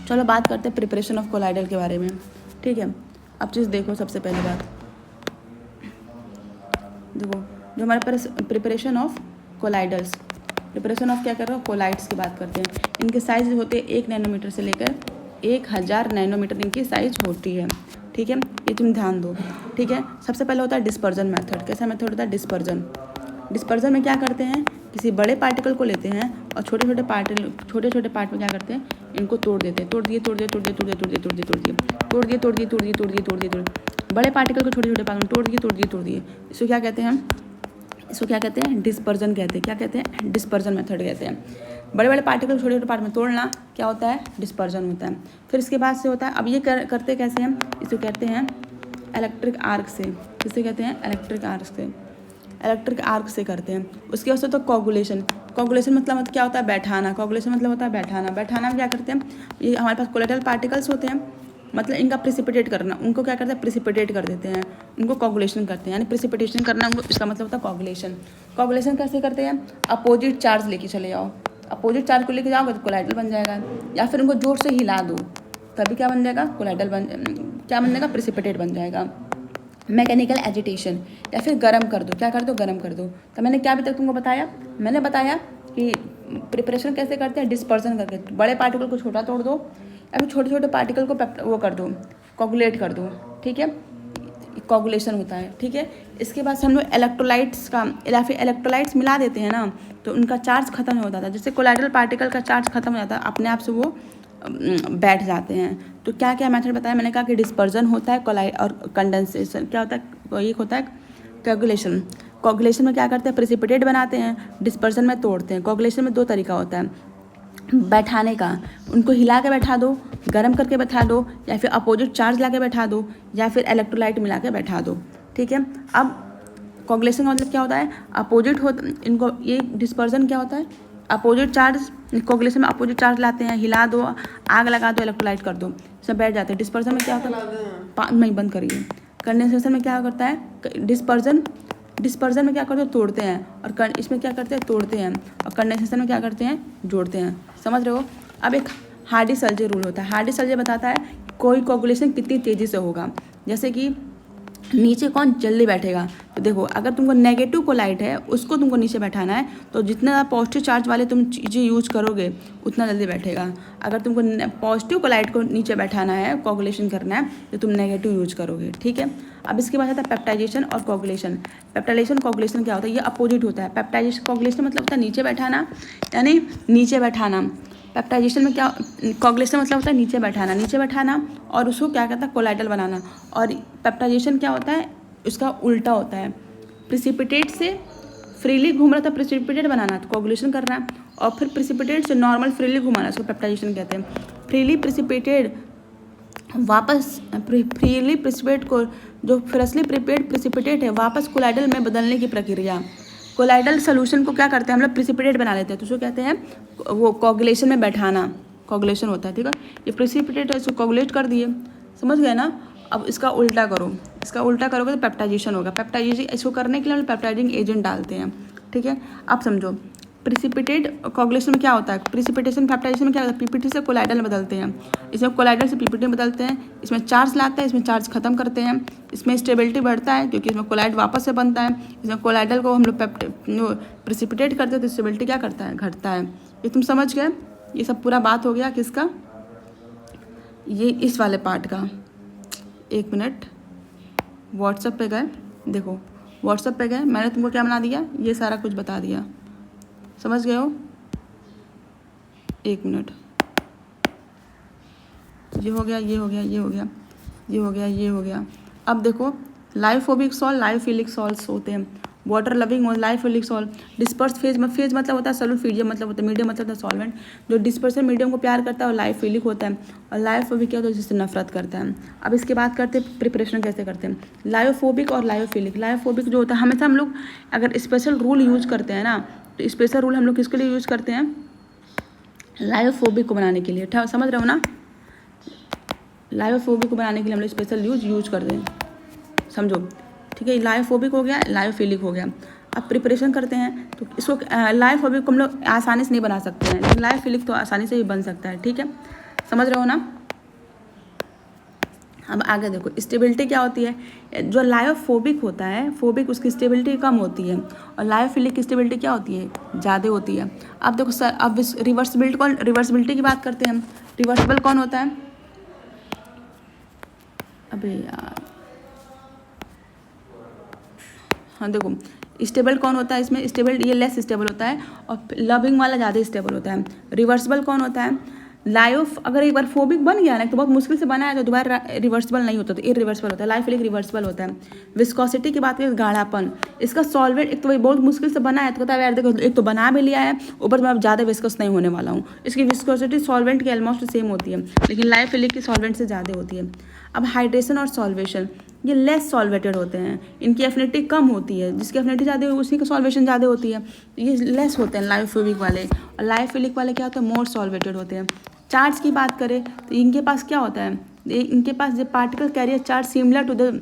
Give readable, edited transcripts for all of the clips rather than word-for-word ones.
चलो बात करते हैं प्रिपरेशन ऑफ कोलाइडल के बारे में, ठीक है। अब चीज़ देखो, सबसे पहली बात देखो, जो हमारे पास preparation of colloidals, preparation of क्या कर रहे हो, कोलाइड्स की बात करते हैं। इनके साइज़ होते हैं 1 नैनोमीटर से लेकर 1000 नैनोमीटर इनकी साइज़ होती है, ठीक है। ये तुम ध्यान दो, ठीक है। सबसे पहले होता है डिस्पर्जन मेथड। कैसा मेथड होता है, डिस्पर्जन। डिस्पर्जन में क्या करते हैं, किसी बड़े पार्टिकल को लेते हैं और छोटे छोटे पार्ट में क्या करते हैं, इनको तोड़ देते हैं, तोड़ दिए बड़े पार्टिकल को छोटे छोटे पार्ट में तोड़ दिए। इसको क्या कहते हैं, डिस्पर्जन कहते हैं। क्या कहते हैं, डिस्पर्जन मेथड कहते हैं। बड़े बड़े पार्टिकल छोटे छोटे पार्ट में तोड़ना क्या होता है, डिस्पर्जन होता है। फिर इसके बाद से होता है, अब ये करते कैसे हम, इसको कहते हैं इलेक्ट्रिक आर्क से। किसे कहते हैं, इलेक्ट्रिक आर्क से करते हैं। उसके बाद से तो कोगुलेशन मतलब क्या होता है, बैठाना। कोगुलेशन मतलब होता है बैठाना में क्या करते हैं, ये हमारे पास कोलेटरल पार्टिकल्स होते हैं, मतलब इनका प्रिसिपिटेट करना, उनको क्या करते हैं, प्रिसिपिटेट कर देते हैं, उनको कोगुलेशन करते हैं, यानी प्रिसिपिटेशन करना उनको, इसका मतलब होता है कोगुलेशन कैसे करते हैं, अपोजिट चार्ज लेके चले जाओ, अपोजिट चार्ज को लेके जाओगे तो कोलाइडल बन जाएगा, या फिर उनको जोर से हिला दो तभी क्या बन जाएगा, क्या बन जाएगा, प्रिसिपिटेट बन जाएगा। मैकेनिकल एजिटेशन, या फिर गर्म कर दो, गर्म कर दो। तो मैंने क्या अभी तक तुमको बताया, मैंने बताया कि प्रिपरेशन कैसे करते हैं, डिस्पर्सन करके, बड़े पार्टिकल को छोटा तोड़ दो या फिर छोटे छोटे पार्टिकल को वो कर दो, कोगुलेट कर दो, ठीक है, कोगुलेशन होता है, ठीक है। इसके बाद से हम लोग इलेक्ट्रोलाइट्स का, या फिर इलेक्ट्रोलाइट्स मिला देते हैं ना, तो उनका चार्ज खत्म हो जाता है। जैसे कोलाइडल पार्टिकल का चार्ज खत्म हो जाता है, अपने आप से वो बैठ जाते हैं। तो क्या क्या मेथड बताया मैंने, कहा कि डिस्पर्जन होता है, कोलाइड और कंडेंसेशन क्या होता है, एक होता है कोगुलेशन। कोगुलेशन में क्या करते हैं, प्रेसिपिटेट बनाते हैं, डिस्पर्जन में तोड़ते हैं। कोगुलेशन में 2 तरीका होता है, बैठाने का, उनको हिला के बैठा दो, गर्म करके बैठा दो, या फिर अपोजिट चार्ज ला के बैठा दो, या फिर इलेक्ट्रोलाइट मिला के बैठा दो, ठीक है। अब कोगुलेशन का मतलब क्या होता है, अपोजिट हो इनको, ये डिस्पर्जन क्या होता है, अपोजिट चार्ज, कोगुलेशन में अपोजिट चार्ज लाते हैं, हिला दो, आग लगा दो, इलेक्ट्रोलाइट कर दो, सब बैठ जाते हैं। डिस्पर्जन में क्या होता है, नहीं बंद करिए। कंडेंसेशन में क्या करता है, डिस्पर्जन में क्या करते हैं, तोड़ते हैं, और इसमें क्या करते हैं, तोड़ते हैं, और कंडेंसेशन में क्या करते हैं, जोड़ते हैं। समझ रहे हो। अब एक हार्डी-सल्जे रूल होता है। हार्डी-सल्जे बताता है कोई कोगुलेशन कितनी तेज़ी से होगा, जैसे कि नीचे कौन जल्दी बैठेगा। तो देखो, अगर तुमको नेगेटिव कोलाइड है, उसको तुमको नीचे बैठाना है, तो जितना ज़्यादा पॉजिटिव चार्ज वाले तुम चीज़ें यूज करोगे उतना जल्दी बैठेगा। अगर तुमको पॉजिटिव कोलाइड को नीचे बैठाना है, कोगुलेशन करना है, तो तुम नेगेटिव यूज करोगे, ठीक है। अब इसके बाद आता है पेप्टाइजेशन और कोगुलेशन। पेप्टाइजेशन कोगुलेशन क्या होता है, ये अपोजिट होता है। पेप्टाइजेशन कोगुलेशन मतलब होता है नीचे बैठाना, यानी नीचे बैठाना। पेप्टाइजेशन में क्या, कोगुलेशन मतलब होता है नीचे बैठाना, और उसको क्या कहता है, कोलाइडल बनाना। और पेप्टाइजेशन क्या होता है, उसका उल्टा होता है। प्रिसिपिटेट से फ्रीली घूम रहा था, प्रिसिपिटेट बनाना, तो कोगुलेशन करना, और फिर प्रिसिपिटेट से नॉर्मल फ्रीली घुमाना, उसको पेप्टाइजेशन कहते हैं। फ्रीली प्रिसिपिटेट को, जो फ्रेशली प्रिपेयर्ड प्रिसिपिटेट है, वापस कोलाइडल में बदलने की प्रक्रिया। कोलाइडल सोल्यूशन को क्या करते हैं हम लोग, प्रिसिपिटेट बना लेते हैं, तो उसको कहते हैं वो कोगुलेशन में बैठाना, कोगुलेशन होता है, ठीक है। ये प्रिसिपिटेट है, इसको कोगुलेट कर दिए, समझ गए ना। अब इसका उल्टा करोगे तो पेप्टाइजेशन होगा। पेप्टाइजेशन, इसको करने के लिए हम पेप्टाइजिंग एजेंट डालते हैं, ठीक है। अब समझो, प्रिसिपिटेट कोगुलेशन में क्या होता है, प्रिसिपिटेशन पेप्टाइजेशन में क्या होता है, पीपीटी से कोलाइडल में बदलते हैं, इसमें कोलाइडल से पीपीटी में बदलते हैं, इसमें चार्ज लाते हैं, इसमें चार्ज खत्म करते हैं, इसमें स्टेबिलिटी बढ़ता है क्योंकि इसमें कोलाइड वापस से बनता है, इसमें कोलाइडल को हम लोग प्रिसिपिटेट करते हैं तो स्टेबिलिटी क्या करता है, घटता है। ये तुम समझ गए। ये सब पूरा बात हो गया किसका, ये इस वाले पार्ट का। 1 मिनट, व्हाट्सएप पे गए, देखो व्हाट्सएप पे गए, मैंने तुमको क्या बना दिया, ये सारा कुछ बता दिया, समझ गए हो। 1 मिनट, ये हो गया, ये हो गया, ये हो गया, ये हो गया, ये हो गया। अब देखो, लाइफोबिक सॉल्ट, लाइफिलिक सॉल्ट्स होते हैं, वाटर लविंग और लाइफिलिक सॉल्ट। डिस्पर्स फेज मतलब होता है सॉल्यूट, मीडियम मतलब होता है, मीडियम मतलब होता है सॉल्वेंट। जो डिस्पर्सन मीडियम को प्यार करता है और लाइफिलिक होता है, और लाइफोबिक क्या होता है, जिससे नफरत करता है। अब इसके बाद करते हैं प्रिपरेशन कैसे करते हैं, लाइफोबिक और लाइफिलिक। लाइफोबिक जो होता है, हमेशा हम लोग अगर स्पेशल रूल यूज करते हैं ना, तो स्पेशल रूल हम लोग किसके लिए यूज करते हैं, लाइफोबिक को बनाने के लिए, समझ रहे हो ना। लाइफोबिक को बनाने के लिए हम लोग स्पेशल यूज करते हैं, समझो, ठीक है। लाइफोबिक हो गया, लाइफिलिक हो गया। अब प्रिपरेशन करते हैं, तो इसको लाइफोबिक को हम लोग आसानी से नहीं बना सकते हैं, लेकिन लाइफिलिक तो आसानी से ही बन सकता है, ठीक है। समझ रहे हो ना। अब आगे देखो स्टेबिलिटी क्या होती है, जो लायोफोबिक होता है, फोबिक उसकी स्टेबिलिटी कम होती है और लायोफिलिक की स्टेबिलिटी क्या होती है, ज़्यादा होती है। अब देखो सर, अब रिवर्सिबिलिटी की बात करते हैं हम। रिवर्सिबल कौन होता है, अबे यार, हाँ देखो स्टेबल कौन होता है इसमें, स्टेबल ये लेस स्टेबल होता है और लविंग वाला ज़्यादा स्टेबल होता है। रिवर्सिबल कौन होता है, लाइफ अगर एक बार फोबिक बन गया ना तो बहुत मुश्किल से बना है तो दोबारा रिवर्सिबल नहीं होता, तो इरिवर्सिबल होता है। लाइफिलिक रिवर्सिबल होता है। विस्कोसिटी की बात करें, गाढ़ापन, इसका सॉल्वेंट एक तो वही बहुत मुश्किल से बना है तो कहता है यार देखो एक तो बना भी लिया है ऊपर मैं अब ज़्यादा विस्कस नहीं होने वाला हूँ, इसकी विस्कोसिटी सॉल्वेंट की ऑलमोस्ट सेम होती है लेकिन लाइफिलिक की सॉल्वेंट से ज़्यादा होती है। अब हाइड्रेशन और सॉल्वेशन, ये लेस सॉल्वेटेड होते हैं, इनकी एफिनिटी कम होती है, जिसकी एफिनिटी ज़्यादा है उसी की सॉल्वेशन ज़्यादा होती है, ये लेस होते हैं लाइफोबिक वाले। और लाइफिलिक वाले क्या होते हैं, मोर सॉल्वेटेड होते हैं। चार्ज की बात करें तो इनके पास क्या होता है, इनके पास जो particle carrier charge similar to the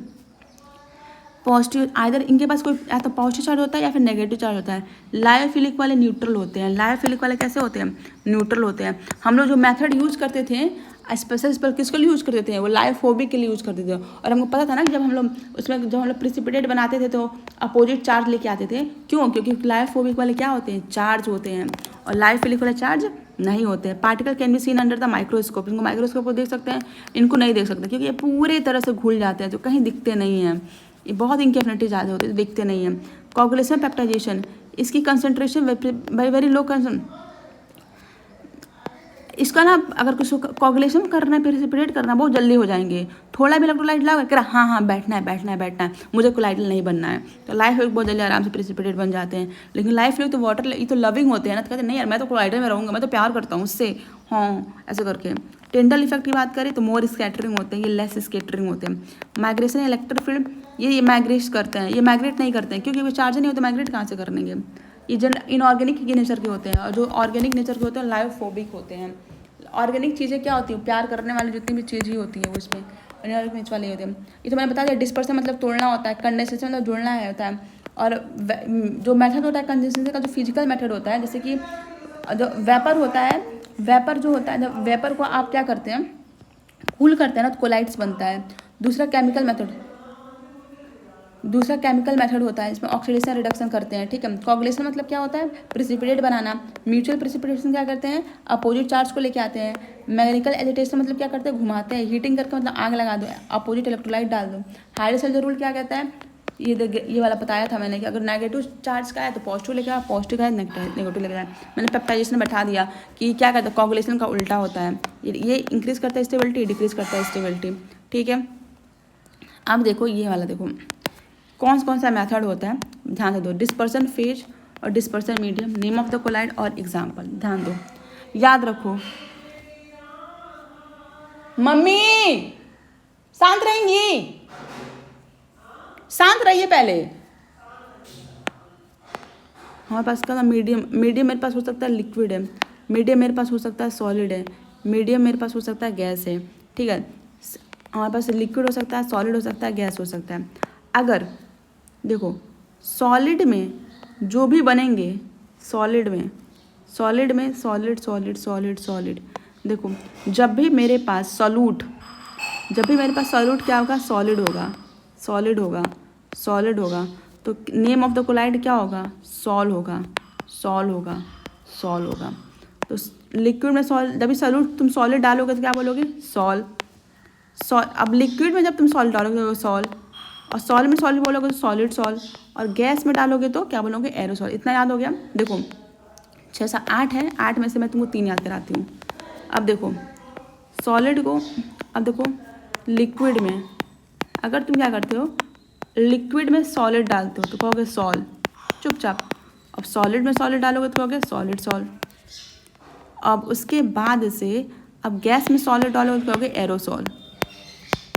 positive, either इनके पास कोई या तो पॉजिटिव चार्ज होता है या फिर नेगेटिव चार्ज होता है। लायोफिलिक वाले न्यूट्रल होते हैं। लायोफिलिक वाले कैसे होते हैं, न्यूट्रल होते हैं। हम लोग जो मेथड यूज़ करते थे स्पेशल पर किसके लिए यूज़ करते थे, वो लायोफोबिक के लिए यूज़ करते थे। और हमको पता था ना कि जब हम लोग प्रिसिपिटेट बनाते थे तो अपोजिट चार्ज लेके आते थे, क्यों, क्योंकि लायोफोबिक वाले क्या होते हैं, चार्ज होते हैं और लायोफिलिक वाले चार्ज नहीं होते हैं। Particle can be seen under the microscope, इनको माइक्रोस्कोप को देख सकते हैं, इनको नहीं देख सकते क्योंकि ये पूरे तरह से घुल जाते हैं तो कहीं दिखते नहीं हैं, ये बहुत इनकी एफिनिटी ज़्यादा होती है तो दिखते नहीं हैं। कोगुलेशन पेप्टाइजेशन, इसकी कंसनट्रेशन वेरी लो कंसन, इसका ना अगर कुछ कोगुलेशन करना है प्रिसिपिटेट करना बहुत जल्दी हो जाएंगे, थोड़ा भी इलेक्ट्रोलाइट लाओ कह रहा हाँ बैठना है मुझे कोलाइडल नहीं बनना है, तो लाइफ लोग बहुत जल्दी आराम से प्रिसिपिटेट बन जाते हैं। लेकिन लाइफ लोग तो वाटर ये तो लविंग होते हैं ना, तो कहते हैं नहीं यार मैं तो कोलाइडल में रहूँगा, मैं तो प्यार करता हूँ उससे, हाँ ऐसे करके। टेंडल इफेक्ट की बात करें तो मोर स्कैटरिंग होते हैं, ये लेस स्कैटरिंग होते हैं। माइग्रेशन इलेक्ट्रिक फील्ड, ये माइग्रेट करते हैं, ये माइग्रेट नहीं करते हैं क्योंकि वो चार्ज नहीं होते, माइग्रेट कहाँ से करेंगे। ये इनऑर्गेनिक नेचर के होते हैं और जो ऑर्गेनिक नेचर के होते हैं लायोफोबिक होते हैं। ऑर्गेनिक चीज़ें क्या होती है, प्यार करने वाली जितनी भी चीज़ें होती है वो इसमें इनऑर्गेनिक वाली होती है। ये तो मैंने बता दिया। डिस्पर्सन मतलब तोड़ना होता है, कंडेंसेशन मतलब जुड़ना है होता है। और जो मेथड होता है कंडेंसेशन का, जो फिजिकल मेथड होता है, जैसे कि जो वेपर होता है, वेपर जो होता है जब वेपर को आप क्या करते हैं, कूल करते हैं ना तो कोलाइड्स बनता है। दूसरा केमिकल मेथड होता है, इसमें ऑक्सीडेशन रिडक्शन करते हैं, ठीक है। कोगुलेशन मतलब क्या होता है, प्रिसिपिटेट बनाना। म्यूचुअल प्रिसिपिटेशन क्या करते हैं, अपोजिट चार्ज को लेके आते हैं। मैकेनिकल एजिटेशन मतलब क्या करते हैं, घुमाते हैं। हीटिंग करके मतलब आग लगा दो, अपोजिट इलेक्ट्रोलाइट डाल दो। हाइड्रोसेल्जर रूल क्या कहता है, ये वाला बताया था मैंने कि अगर नेगेटिव चार्ज का है तो पॉजिटिव लेके आए, पॉजिटिव का है नेगेटिव लेके आए। मैंने पेप्टाइजेशन बैठा दिया कि क्या कहता है, कोगुलेशन का उल्टा होता है, ये इंक्रीज करता है स्टेबिलिटी, डिक्रीज करता है स्टेबिलिटी, ठीक है। अब देखो ये वाला देखो कौन सा मेथड होता है, ध्यान से दो। डिस्पर्सन फेज और dispersion medium, name of the colloid और एग्जाम्पल, ध्यान दो, याद रखो। मम्मी शांत रहेंगी, शांत रहिए पहले। हमारे पास का मीडियम मेरे पास हो सकता है लिक्विड है, मीडियम मेरे पास हो सकता है सॉलिड है, मीडियम मेरे पास हो सकता है गैस है, ठीक है। हमारे पास लिक्विड हो सकता है, सॉलिड हो सकता है, गैस हो सकता है। अगर देखो सॉलिड में जो भी बनेंगे, सॉलिड में सॉलिड, देखो जब भी मेरे पास सॉल्यूट क्या होगा, सॉलिड होगा तो नेम ऑफ द कोलाइड क्या होगा, सॉल होगा। तो लिक्विड में जब भी सॉल्यूट तुम सॉलिड डालोगे तो क्या बोलोगे, सॉल। अब लिक्विड में जब तुम सॉलिड डालोगे तो सॉल, और सॉल में सॉलिड बोलोगे तो सॉलिड सॉल, और गैस में डालोगे तो क्या बोलोगे, एरोसॉल। इतना याद हो गया। देखो 6 7 8 है, 8 में से मैं तुमको 3 याद कराती हूँ। अब देखो सॉलिड को, अब देखो लिक्विड में अगर तुम क्या करते हो, लिक्विड में सॉलिड डालते हो तो कहोगे सॉल, चुपचाप। अब सॉलिड में सॉलिड डालोगे तो कहोगे सॉलिड सॉल। अब उसके बाद से अब गैस में सॉलिड डालोगे तो कहोगे एरोसॉल।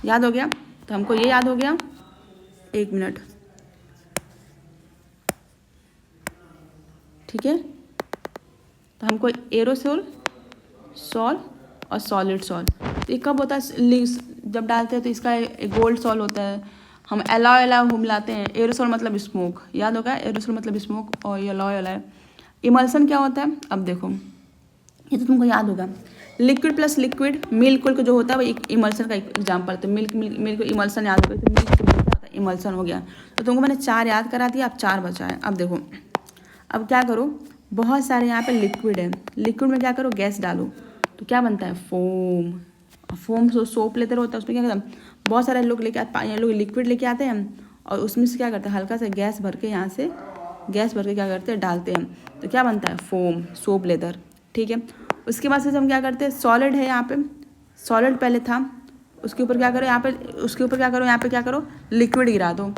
याद हो गया, तो हमको ये याद हो गया। 1 मिनट, ठीक है। तो हमको एरोसॉल, सॉल और सॉलिड सॉल, तो ये कब होता है, जब डालते हैं तो इसका गोल्ड सॉल होता है। हम एलॉय मिलाते हैं, एरोसॉल मतलब स्मोक, याद होगा, एरोसॉल मतलब स्मोक, और एलॉय इमल्सन क्या होता है। अब देखो ये तो तुमको याद होगा, लिक्विड प्लस लिक्विड, मिल्क जो होता है वो एक इमल्सन का एग्जाम्पल। तो मिल्क इमल्सन याद हो गई, तो मिल्क क्या होता है, इमल्सन हो गया। तो तुमको मैंने 4 याद करा दिया, अब 4 बचा है। अब देखो, अब क्या करो, बहुत सारे यहाँ पे लिक्विड है, लिक्विड में क्या करो, गैस डालो, तो क्या बनता है, फोम। फोम सोप लेते होता है, उसमें क्या करता है, बहुत सारे लोग लोग लिक्विड लेके आते हैं और उसमें से क्या करते हैं, हल्का सा गैस भर के, यहाँ से गैस भर के क्या करते हैं, डालते हैं, तो क्या बनता है, फोम, सोप लेदर। ठीक है, उसके बाद से हम क्या करते हैं, सॉलिड है यहाँ पे, सॉलिड पहले था, उसके ऊपर क्या करो, यहाँ पे उसके ऊपर क्या करो, यहाँ पे क्या करो, लिक्विड गिरा दो,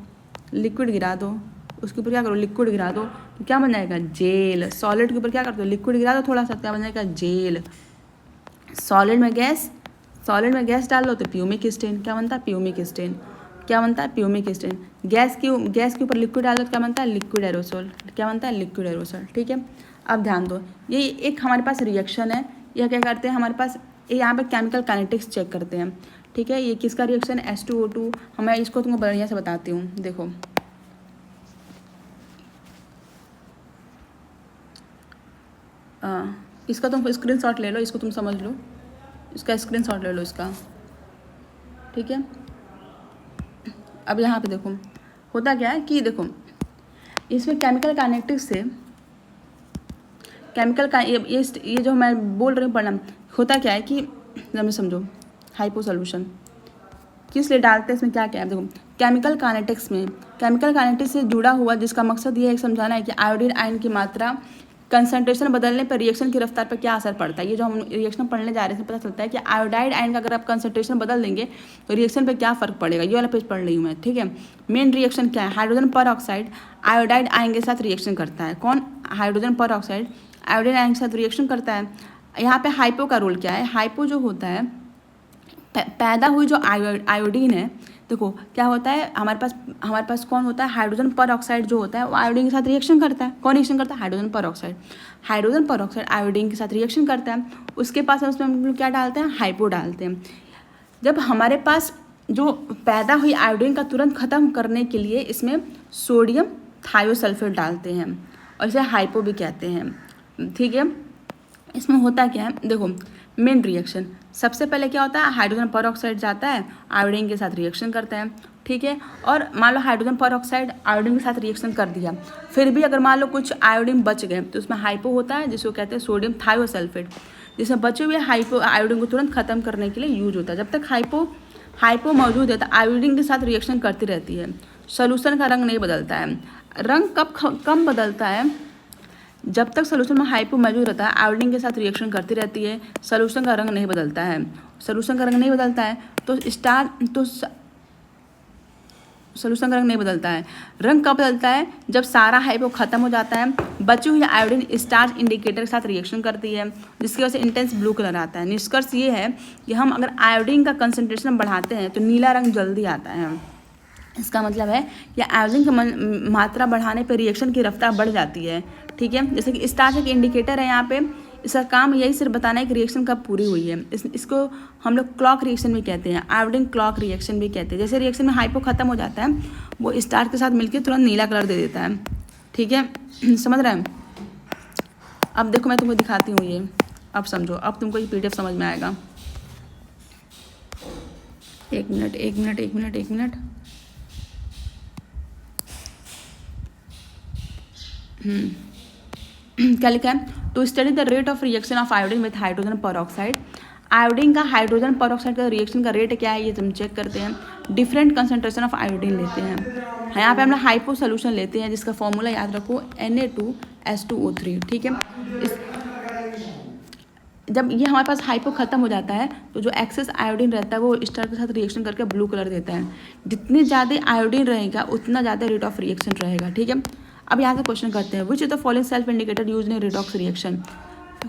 लिक्विड गिरा दो, उसके ऊपर क्या करो, लिक्विड गिरा दो, तो क्या बन जाएगा, जेल। सॉलिड के ऊपर क्या करते हो, लिक्विड गिरा दो थोड़ा सा, क्या बन जाएगा, जेल। सॉलिड में गैस डाल लो तो प्यूमिक स्टेन, क्या बनता है, प्यूमिक स्टेन। क्या बनता है, प्यूमिक स्टेन। गैस के ऊपर लिक्विड डाल दो तो क्या बनता है, लिक्विड एरोसोल। क्या बनता है, लिक्विड एरोसोल। ठीक है, अब ध्यान दो, ये एक हमारे पास रिएक्शन है, यह क्या करते हैं, हमारे पास यहाँ पे केमिकल काइनेटिक्स चेक करते हैं। ठीक है, ये किसका रिएक्शन है, H2O2। मैं इसको तुमको बढ़िया से बताती हूँ, देखो। इसका तुम स्क्रीनशॉट ले लो, इसको तुम समझ लो, इसका स्क्रीनशॉट ले लो इसका। ठीक है, अब यहाँ पे देखो होता क्या है कि देखो, इसमें केमिकल काइनेटिक्स से केमिकल का ये जो मैं बोल रही हूँ पढ़ना, होता क्या है कि जब मैं समझो, हाइपो सोल्यूशन किस लिए डालते हैं, इसमें क्या क्या है, देखो केमिकल काइनेटिक्स से जुड़ा हुआ, जिसका मकसद ये है समझाना है कि आयोडीन आयन की मात्रा कंसंट्रेशन बदलने पर रिएक्शन की रफ्तार पर क्या असर पड़ता है। ये जो हम रिएक्शन पढ़ने जा रहे हैं, पता चलता है कि आयोडाइड आयन का अगर आप कंसंट्रेशन बदल देंगे तो रिएक्शन पे क्या फ़र्क पड़ेगा। ये वाला पेज पढ़ रही हूँ मैं। ठीक है, मेन रिएक्शन क्या है, हाइड्रोजन पर ऑक्साइड आयोडाइड आयन के साथ रिएक्शन करता है। कौन, हाइड्रोजन पर ऑक्साइड आयोडाइड आयन के साथ रिएक्शन करता है। यहाँ पे हाइपो का रोल क्या है, हाइपो जो होता है, पैदा हुई जो आयोडीन है, देखो क्या होता है, हमारे पास कौन होता है, हाइड्रोजन पर ऑक्साइड जो होता है वो आयोडीन के साथ रिएक्शन करता है। कौन रिएक्शन करता है, हाइड्रोजन पर ऑक्साइड आयोडीन के साथ रिएक्शन करता है। उसके पास उसमें हम लोग क्या डालते हैं, हाइपो डालते हैं। जब हमारे पास जो पैदा हुई आयोडीन का तुरंत ख़त्म करने के लिए इसमें सोडियम थायोसल्फेट डालते हैं और इसे हाइपो भी कहते हैं। ठीक है, इसमें होता क्या है, देखो मेन रिएक्शन, सबसे पहले क्या होता है, हाइड्रोजन पर ऑक्साइड जाता है, आयोडीन के साथ रिएक्शन करता है। ठीक है, और मान लो हाइड्रोजन पर ऑक्साइड आयोडीन के साथ रिएक्शन कर दिया, फिर भी अगर मान लो कुछ आयोडीन बच गए तो उसमें हाइपो होता है, जिसको कहते हैं सोडियम थायोसल्फेट, जिसमें बचे हुए हाइपो आयोडीन को तुरंत खत्म करने के लिए यूज होता है। जब तक हाइपो मौजूद है तो आयोडीन के साथ रिएक्शन करती रहती है। सोल्यूशन का रंग नहीं बदलता है। रंग कब बदलता है, जब तक सोल्यूशन में हाइपो मौजूद रहता है, आयोडीन के साथ रिएक्शन करती रहती है, सोल्यूशन का रंग नहीं बदलता है। सोल्यूशन का रंग नहीं बदलता है तो सोल्यूशन का रंग नहीं बदलता है। रंग कब बदलता है, जब सारा हाइपो खत्म हो जाता है, बची हुई आयोडीन स्टार्च इंडिकेटर के साथ रिएक्शन करती है, जिसकी वजह से इंटेंस ब्लू कलर आता है। निष्कर्ष ये है कि हम अगर आयोडीन का कंसंट्रेशन बढ़ाते हैं तो नीला रंग जल्दी आता है। इसका मतलब है कि आयोडीन की मात्रा बढ़ाने पर रिएक्शन की रफ्तार बढ़ जाती है। ठीक है, जैसे कि स्टार्च एक इंडिकेटर है यहाँ पे, इसका काम यही सिर्फ बताना है कि रिएक्शन कब पूरी हुई है। इसको हम लोग क्लॉक रिएक्शन भी कहते हैं, आयोडीन क्लॉक रिएक्शन भी कहते हैं। जैसे रिएक्शन में हाइपो खत्म हो जाता है, वो स्टार्च के साथ मिलकर तुरंत नीला कलर दे देता है। ठीक है, समझ रहे हैं। अब देखो मैं तुमको दिखाती हूँ ये, अब समझो, अब तुमको ये PDF समझ में आएगा। एक मिनट। क्या लिखा है, to study the rate of reaction of iodine with hydrogen peroxide. Iodine का हाइड्रोजन पर ऑक्साइड का रिएक्शन का रेट क्या है, ये तुम चेक करते हैं। डिफरेंट कंसंट्रेशन ऑफ आयोडीन लेते हैं। यहाँ पे हम लोग हाइपो सोल्यूशन लेते हैं, जिसका फॉर्मूला याद रखो Na2H2O3। ठीक है, जब ये हमारे पास हाइपो खत्म हो जाता है तो जो एक्सेस आयोडीन रहता है वो स्टार के साथ रिएक्शन करके ब्लू कलर देता है। जितनी ज़्यादा आयोडीन रहेगा उतना ज़्यादा रेट ऑफ रिएक्शन रहेगा। ठीक है, अब यहाँ से क्वेश्चन करते हैं, which is the following self indicator use in redox reaction.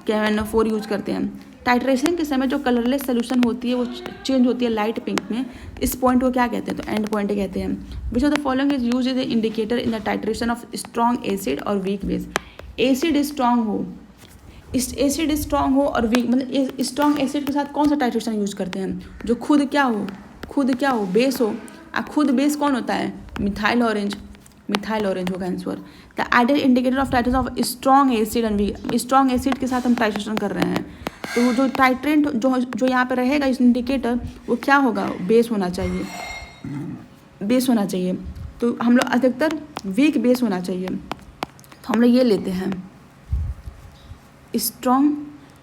KNO4 use करते हैं। टाइट्रेशन के समय जो कलरलेस सोल्यूशन होती है वो चेंज होती है लाइट पिंक में, इस पॉइंट को क्या कहते हैं, तो एंड पॉइंट कहते हैं। Which of the following is use is indicator in the titration of strong acid और वीक बेस। एसिड स्ट्रॉन्ग हो और वीक, मतलब स्ट्रॉन्ग एसिड के साथ कौन सा टाइट्रेशन यूज करते हैं, जो खुद क्या हो बेस हो। खुद बेस कौन होता है, मिथाइल ऑरेंज होगा answer. The ideal indicator of titration of strong acid and weak, strong acid के साथ हम टाइट्रेशन कर रहे हैं तो जो टाइट्रेंट जो यहाँ पे रहेगा इस इंडिकेटर, वो क्या होगा, बेस होना चाहिए, बेस होना चाहिए। तो हम लोग अधिकतर वीक बेस होना चाहिए, तो हम लोग ये लेते हैं strong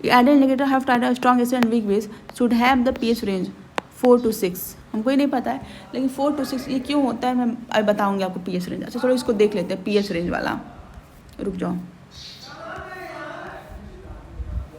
ideal indicator have titre strong acid and weak base should have the pH range 4 to 6। हमको ही नहीं पता है, लेकिन 4 to 6 ये क्यों होता है मैं अब बताऊंगी आपको पीएच रेंज। अच्छा चलो इसको देख लेते हैं पीएच रेंज वाला, रुक जाओ।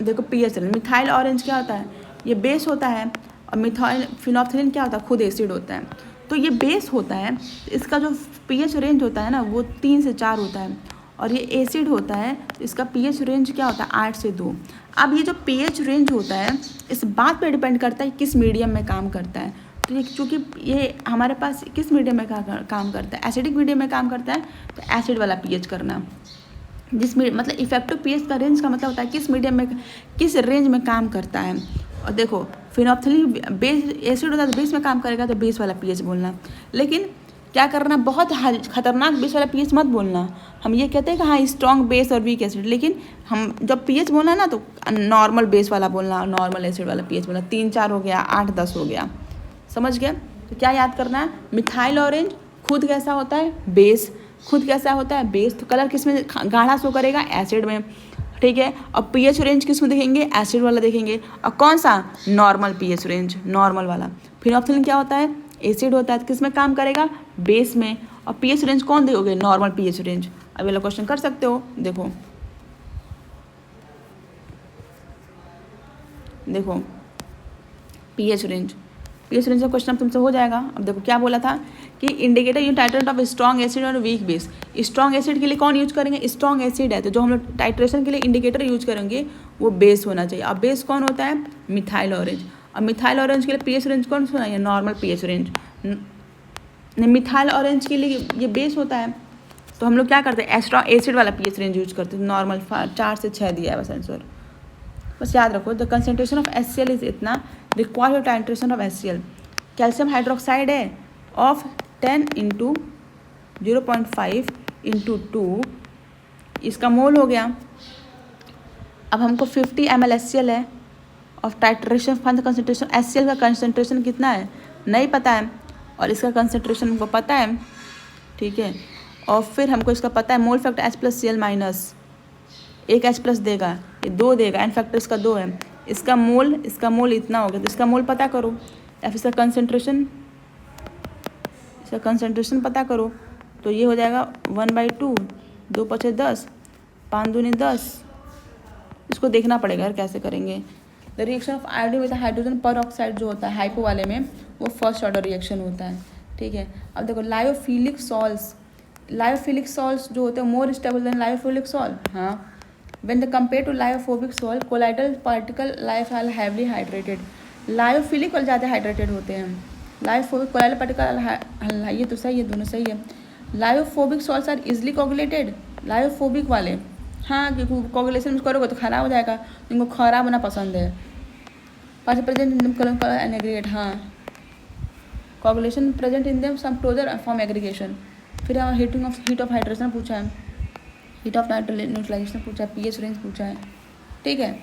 देखो पीएच रेंज, मिथाइल ऑरेंज क्या होता है, ये बेस होता है, और मिथाइल फिनोल्फथालीन क्या होता है, खुद एसिड होता है। तो ये बेस होता है, इसका जो पीएच रेंज होता है ना वो 3 से 4 होता है, और ये एसिड होता है, तो इसका पीएच रेंज क्या होता है 8 से 2। अब ये जो पीएच रेंज होता है इस बात पे डिपेंड करता है किस मीडियम में काम करता है। तो ये चूँकि ये हमारे पास किस मीडियम में काम करता है, एसिडिक मीडियम में काम करता है, तो एसिड वाला पीएच करना। जिस मतलब इफेक्टिव पीएच का रेंज का मतलब होता है किस मीडियम में किस रेंज में काम करता है। और देखो फिनोल्फथालीन बेस एसिड होता है तो बेस में काम करेगा, तो बेस वाला पीएच बोलना। लेकिन क्या करना, बहुत खतरनाक बेस वाला पीएच मत बोलना। हम ये कहते हैं कि हाँ स्ट्रॉन्ग बेस और वीक एसिड, लेकिन हम जब पीएच बोलना ना तो नॉर्मल बेस वाला बोलना, नॉर्मल एसिड वाला पीएच बोलना। 3-4 हो गया, 8-10 हो गया, समझ गया। तो क्या याद करना है, मिथाइल ऑरेंज खुद कैसा होता है, बेस, खुद कैसा होता है बेस, तो कलर किस में गाढ़ा शो करेगा, एसिड में, ठीक है। और पीएच रेंज किस में देखेंगे, एसिड वाला देखेंगे, और कौन सा, नॉर्मल पीएच रेंज, नॉर्मल वाला। फिनोल्फथालीन क्या होता है, एसिड होता है, तो किस में काम करेगा, बेस में, और पीएच रेंज कौन दोगे, नॉर्मल पीएच रेंज। अब ये क्वेश्चन कर सकते हो, देखो देखो पीएच रेंज का क्वेश्चन अब तुमसे हो जाएगा। अब देखो क्या बोला था कि indicator you titrate of strong acid और वीक बेस। स्ट्रॉन्ग एसिड के लिए कौन यूज करेंगे, स्ट्रॉन्ग एसिड है, तो जो हम लोग टाइट्रेशन के लिए इंडिकेटर यूज करेंगे वो बेस होना चाहिए। अब बेस कौन होता है, मिथाइल ऑरेंज। और मिथाइल ऑरेंज के लिए पीएच रेंज कौन सा है, normal pH range. Methyl orange के लिए ये बेस होता है, तो हम लोग क्या करते हैं, स्ट्रॉन्ग एसिड वाला पीएच रेंज यूज करते हैं। नॉर्मल 4 से 6 दिया है बस आंसर। बस याद रखो the concentration of HCl is इतना, required titration of HCl। Calcium hydroxide है ऑफ 10 × 0.5 × 2, इसका मोल हो गया। अब हमको 50 ml HCl है, of titration find the concentration. HCl का कंसनट्रेशन कितना है नहीं पता है, और इसका कंसनट्रेशन हमको पता है, ठीक है। और फिर हमको इसका पता है मोल फैक्टर H+Cl-, एक H+ देगा, ये 2 देगा, एन फैक्टर इसका 2 है। इसका मोल इतना हो गया, तो इसका मोल पता करो, या फिर इसका कंसनट्रेशन पता करो। तो ये हो जाएगा 1/2, 2 × 5 = 10, 5 × 2 = 10। इसको देखना पड़ेगा यार कैसे करेंगे। The reaction of iodine with hydrogen पर ऑक्साइड जो होता है हाइपो वाले में, वो फर्स्ट ऑर्डर रिएक्शन होता है, ठीक है। अब देखो लायोफिलिक सॉल्ट्स जो होते हैं more stable then lyophilic salt. हाँ, when the compared to lyophobic salt colloidal particle life are heavily hydrated। Lyophilic वाले ज़्यादा हाइड्रेटेड होते हैं, लायोफोबिक कोलाइडल पार्टिकल, ये तो सही है, दोनों सही है। Lyophobic salts are easily coagulated, lyophobic वाले, हाँ क्योंकि कोगुलेशन करोगे तो खराब हो जाएगा, इनको खराब होना पसंद है। Particle present in them an aggregate, हाँ coagulation present in them some closer form aggregation. फिर हीट ऑफ हाइड्रेशन पूछा है, हीट ऑफ न्यूट्रलाइजेशन पूछा है, पीएच रेंज पूछा है, ठीक है।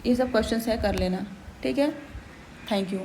ये सब क्वेश्चन है, कर लेना, ठीक है। Thank you.